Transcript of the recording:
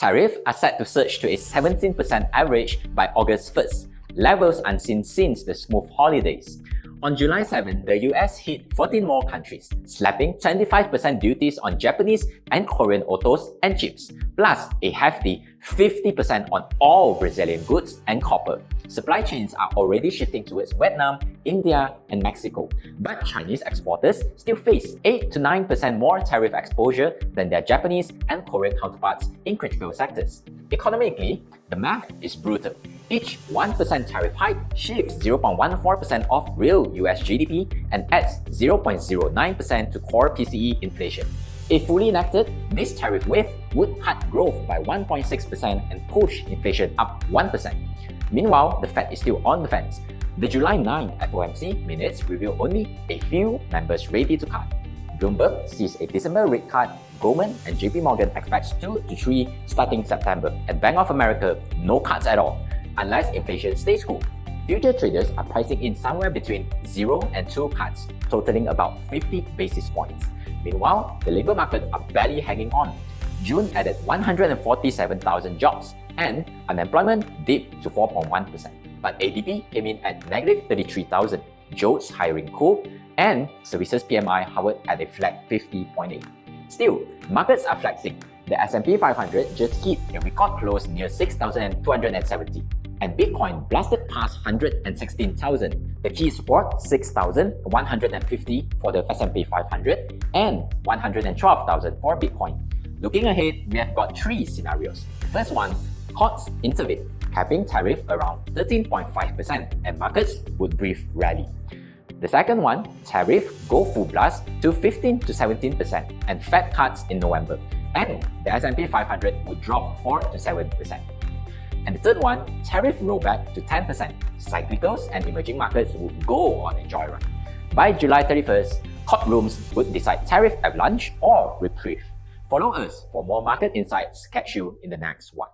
Tariffs are set to surge to a 17% average by August 1st, levels unseen since the smooth holidays. On July 7, the US hit 14 more countries, slapping 25% duties on Japanese and Korean autos and chips, plus a hefty 50% on all Brazilian goods and copper. Supply chains are already shifting towards Vietnam, India, and Mexico, but Chinese exporters still face 8 to 9% more tariff exposure than their Japanese and Korean counterparts in critical sectors. Economically, the math is brutal. Each 1% tariff hike shifts 0.14% of real US GDP and adds 0.09% to core PCE inflation. If fully enacted, this tariff wave would cut growth by 1.6% and push inflation up 1%. Meanwhile, the Fed is still on the fence. The July 9 FOMC minutes reveal only a few members ready to cut. Bloomberg sees a December rate cut. Goldman and JP Morgan expects 2 to 3 starting September, and Bank of America no cuts at all, unless inflation stays cool. Future traders are pricing in somewhere between 0 and 2 cuts, totaling about 50 basis points. Meanwhile, the labor market are barely hanging on. June added 147,000 jobs, and unemployment dipped to 4.1%. But ADP came in at negative 33,000, jobs hiring cool, and services PMI hovered at a flat 50.8. Still, markets are flexing. The S&P 500 just hit a record close near 6,270, and Bitcoin blasted past 116,000. The key support 6,150 for the S&P 500 and 112,000 for Bitcoin. Looking ahead, we have got 3 scenarios. The first one, courts intervene, capping tariff around 13.5%, and markets would brief rally. The second one, tariff go full blast to 15 to 17% and Fed cuts in November, and the S&P 500 would drop 4 to 7%. And the third one, tariff rollback to 10%. Cyclicals and emerging markets would go on a joyride. By July 31st, courtrooms would decide tariff avalanche or reprieve. Follow us for more market insights. Catch you in the next one.